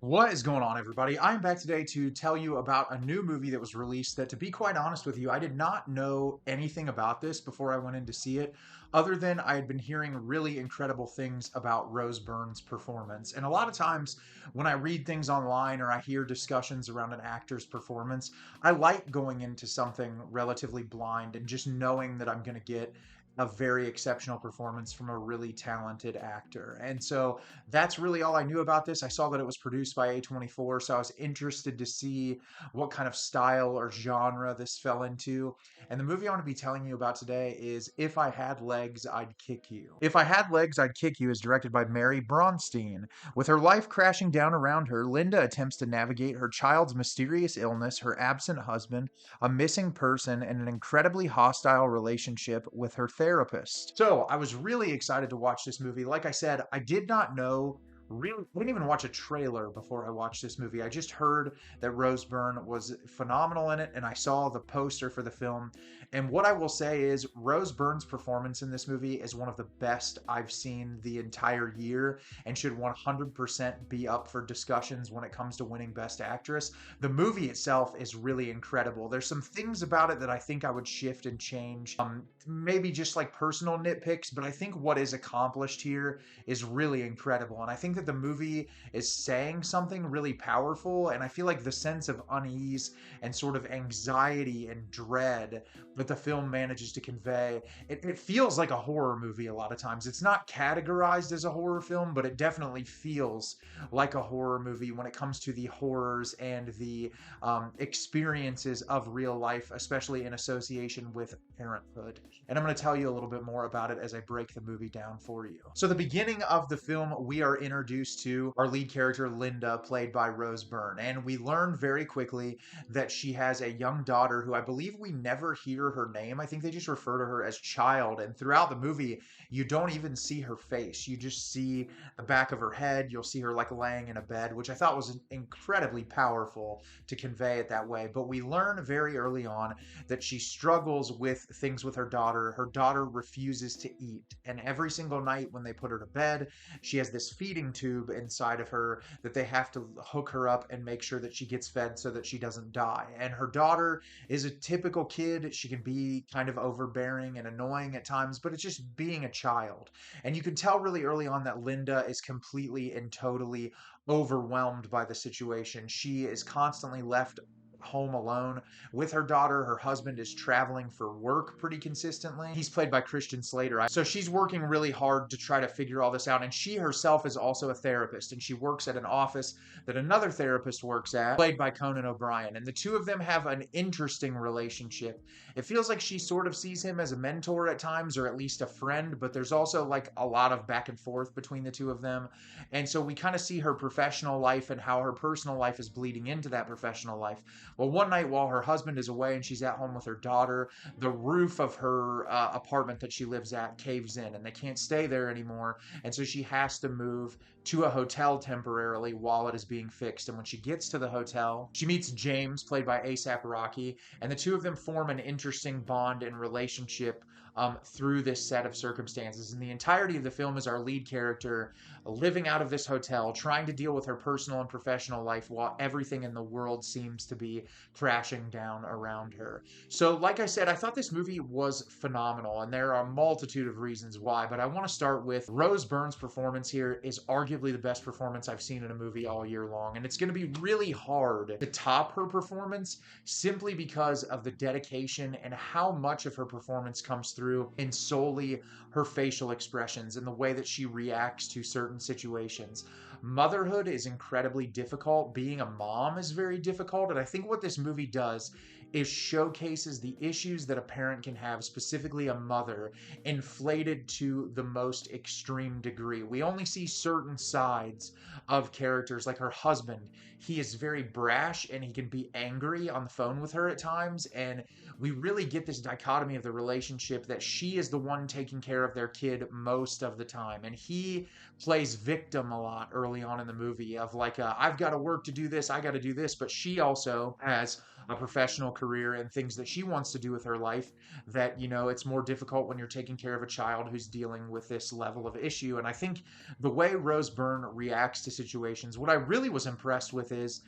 What is going on, everybody? I'm back today to tell you about a new movie that was released that, to be quite honest with you, I did not know anything about this before I went in to see it, other than I had been hearing really incredible things about Rose Byrne's performance. And a lot of times when I read things online or I hear discussions around an actor's performance, I like going into something relatively blind and just knowing that I'm going to get a very exceptional performance from a really talented actor. And so that's really all I knew about this. I saw that it was produced by A24, so I was interested to see what kind of style or genre this fell into. And the movie I want to be telling you about today is If I Had Legs, I'd Kick You. If I Had Legs, I'd Kick You is directed by Mary Bronstein. With her life crashing down around her, Linda attempts to navigate her child's mysterious illness, her absent husband, a missing person, and an incredibly hostile relationship with her therapist. So I was really excited to watch this movie. Like I said, I did not know. Really, I didn't even watch a trailer before I watched this movie. I just heard that Rose Byrne was phenomenal in it, and I saw the poster for the film. And what I will say is, Rose Byrne's performance in this movie is one of the best I've seen the entire year, and should 100% be up for discussions when it comes to winning Best Actress. The movie itself is really incredible. There's some things about it that I think I would shift and change. Maybe just like personal nitpicks, but I think what is accomplished here is really incredible. And I think that the movie is saying something really powerful. And I feel like the sense of unease and sort of anxiety and dread that the film manages to convey, it feels like a horror movie a lot of times. It's not categorized as a horror film, but it definitely feels like a horror movie when it comes to the horrors and the experiences of real life, especially in association with parenthood. And I'm going to tell you a little bit more about it as I break the movie down for you. So, the beginning of the film, we are introduced to our lead character, Linda, played by Rose Byrne. And we learn very quickly that she has a young daughter who I believe we never hear her name. I think they just refer to her as Child. And throughout the movie, you don't even see her face. You just see the back of her head. You'll see her like laying in a bed, which I thought was incredibly powerful to convey it that way. But we learn very early on that she struggles with things with her daughter. Her daughter refuses to eat. And every single night when they put her to bed, she has this feeding tube inside of her that they have to hook her up and make sure that she gets fed so that she doesn't die. And her daughter is a typical kid. She can be kind of overbearing and annoying at times, but it's just being a child. And you can tell really early on that Linda is completely and totally overwhelmed by the situation. She is constantly left home alone with her daughter. Her husband is traveling for work pretty consistently. He's played by Christian Slater. So she's working really hard to try to figure all this out. And she herself is also a therapist, and she works at an office that another therapist works at, played by Conan O'Brien. And the two of them have an interesting relationship. It feels like she sort of sees him as a mentor at times, or at least a friend, but there's also like a lot of back and forth between the two of them. And so we kind of see her professional life and how her personal life is bleeding into that professional life. Well, one night while her husband is away and she's at home with her daughter, the roof of her apartment that she lives at caves in, and they can't stay there anymore. And so she has to move to a hotel temporarily while it is being fixed. And when she gets to the hotel, she meets James, played by ASAP Rocky, and the two of them form an interesting bond and relationship through this set of circumstances. And the entirety of the film is our lead character living out of this hotel, trying to deal with her personal and professional life while everything in the world seems to be crashing down around her. So, like I said, I thought this movie was phenomenal, and there are a multitude of reasons why, but I want to start with Rose Byrne's performance here is arguably the best performance I've seen in a movie all year long, and it's going to be really hard to top her performance simply because of the dedication and how much of her performance comes through in solely her facial expressions and the way that she reacts to certain situations. Motherhood is incredibly difficult. Being a mom is very difficult. And I think what this movie does is showcases the issues that a parent can have, specifically a mother, inflated to the most extreme degree. We only see certain sides of characters, like her husband. He is very brash and he can be angry on the phone with her at times. And we really get this dichotomy of the relationship that she is the one taking care of their kid most of the time. And he plays victim a lot early on in the movie of like, I've got to work to do this, I got to do this. But she also has a professional career and things that she wants to do with her life, that, it's more difficult when you're taking care of a child who's dealing with this level of issue. And I think the way Rose Byrne reacts to situations, what I really was impressed with is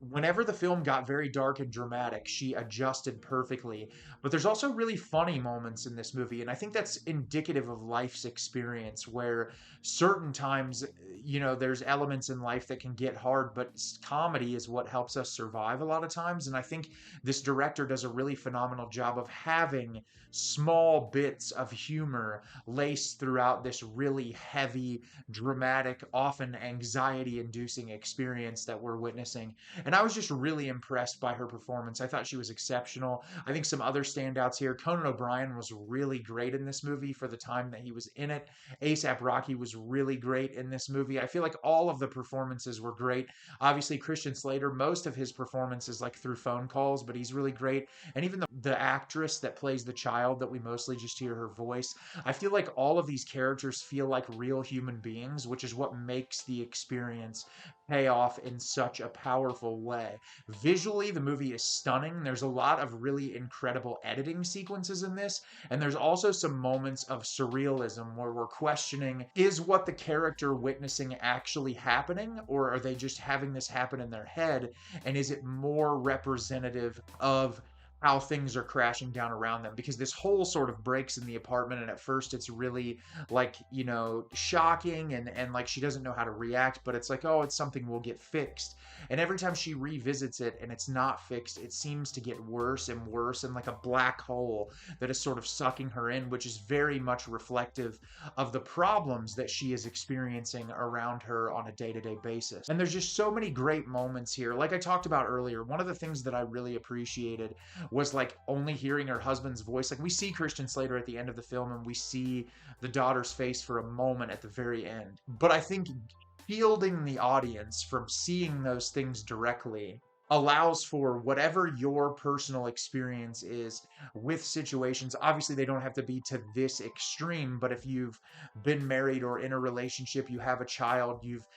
whenever the film got very dark and dramatic, she adjusted perfectly. But there's also really funny moments in this movie, and I think that's indicative of life's experience where certain times, there's elements in life that can get hard, but comedy is what helps us survive a lot of times. And I think this director does a really phenomenal job of having small bits of humor laced throughout this really heavy, dramatic, often anxiety inducing experience that we're witnessing. And I was just really impressed by her performance. I thought she was exceptional. I think some other standouts here. Conan O'Brien was really great in this movie for the time that he was in it. ASAP Rocky was really great in this movie. I feel like all of the performances were great. Obviously, Christian Slater, most of his performances like through phone calls, but he's really great. And even the actress that plays the child that we mostly just hear her voice, I feel like all of these characters feel like real human beings, which is what makes the experience pay off in such a powerful way. Visually, the movie is stunning. There's a lot of really incredible editing sequences in this, and there's also some moments of surrealism where we're questioning, is what the character witnessing actually happening, or are they just having this happen in their head? And is it more representative of how things are crashing down around them? Because this whole sort of breaks in the apartment, and at first it's really like, shocking, and like she doesn't know how to react, but it's like, oh, it's something will get fixed. And every time she revisits it and it's not fixed, it seems to get worse and worse, and like a black hole that is sort of sucking her in, which is very much reflective of the problems that she is experiencing around her on a day-to-day basis. And there's just so many great moments here. Like I talked about earlier, one of the things that I really appreciated was like only hearing her husband's voice. Like we see Christian Slater at the end of the film and we see the daughter's face for a moment at the very end. But I think shielding the audience from seeing those things directly allows for whatever your personal experience is with situations. Obviously, they don't have to be to this extreme, but if you've been married or in a relationship, you have a child, you've,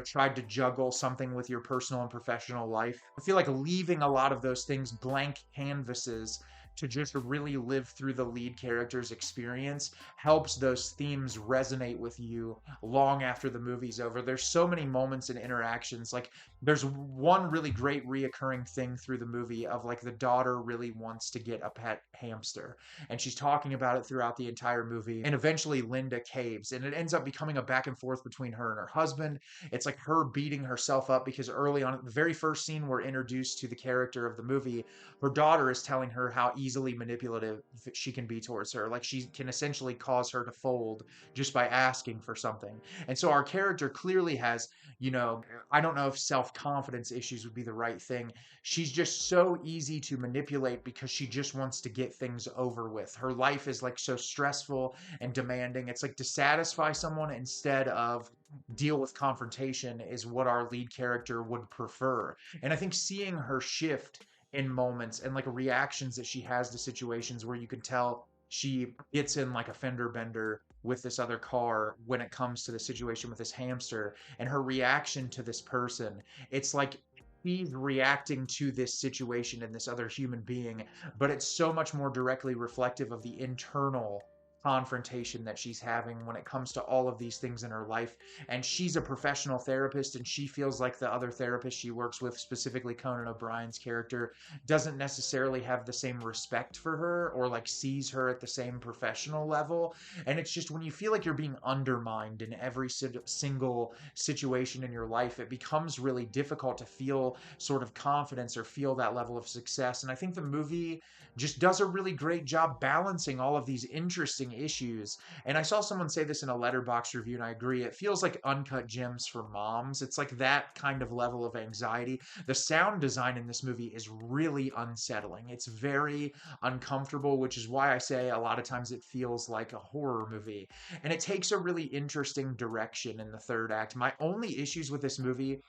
tried to juggle something with your personal and professional life, I feel like leaving a lot of those things blank canvases to just really live through the lead character's experience helps those themes resonate with you long after the movie's over. There's so many moments and interactions. Like there's one really great reoccurring thing through the movie of like the daughter really wants to get a pet hamster, and she's talking about it throughout the entire movie, and eventually Linda caves, and it ends up becoming a back and forth between her and her husband. It's like her beating herself up because early on, the very first scene we're introduced to the character of the movie, her daughter is telling her how easily manipulative she can be towards her. Like she can essentially cause her to fold just by asking for something. And so our character clearly has, I don't know if self-confidence issues would be the right thing. She's just so easy to manipulate because she just wants to get things over with. Her life is like so stressful and demanding. It's like to satisfy someone instead of deal with confrontation is what our lead character would prefer. And I think seeing her shift in moments and like reactions that she has to situations where you can tell she gets in like a fender bender with this other car when it comes to the situation with this hamster, and her reaction to this person, it's like she's reacting to this situation and this other human being, but it's so much more directly reflective of the internal confrontation that she's having when it comes to all of these things in her life. And she's a professional therapist, and she feels like the other therapist she works with, specifically Conan O'Brien's character, doesn't necessarily have the same respect for her or like sees her at the same professional level. And it's just when you feel like you're being undermined in every single situation in your life, it becomes really difficult to feel sort of confidence or feel that level of success. And I think the movie just does a really great job balancing all of these interesting issues. And I saw someone say this in a Letterboxd review, and I agree. It feels like uncut gems for moms. It's like that kind of level of anxiety. The sound design in this movie is really unsettling. It's very uncomfortable, which is why I say a lot of times it feels like a horror movie. And it takes a really interesting direction in the third act. My only issues with this movie,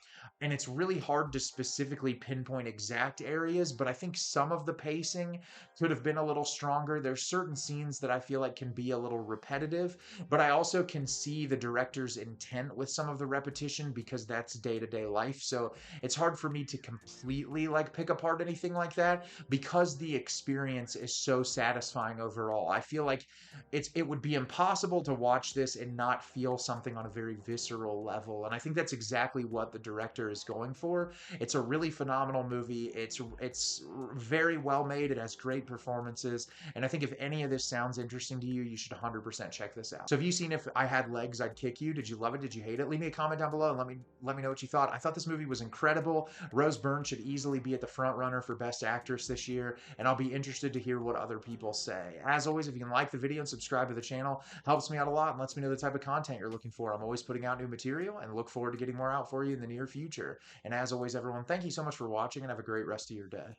and it's really hard to specifically pinpoint exact areas, but I think some of the pacing could have been a little stronger. There's certain scenes that I feel like can can be a little repetitive, but I also can see the director's intent with some of the repetition because that's day-to-day life. So it's hard for me to completely like pick apart anything like that because the experience is so satisfying overall. I feel like it would be impossible to watch this and not feel something on a very visceral level. And I think that's exactly what the director is going for. It's a really phenomenal movie. It's very well made. It has great performances. And I think if any of this sounds interesting to you, you should 100% check this out. So have you seen If I Had Legs, I'd Kick You? Did you love it? Did you hate it? Leave me a comment down below and let me know what you thought. I thought this movie was incredible. Rose Byrne should easily be at the front runner for Best Actress this year, and I'll be interested to hear what other people say. As always, if you can like the video and subscribe to the channel, helps me out a lot and lets me know the type of content you're looking for. I'm always putting out new material and look forward to getting more out for you in the near future. And as always, everyone, thank you so much for watching and have a great rest of your day.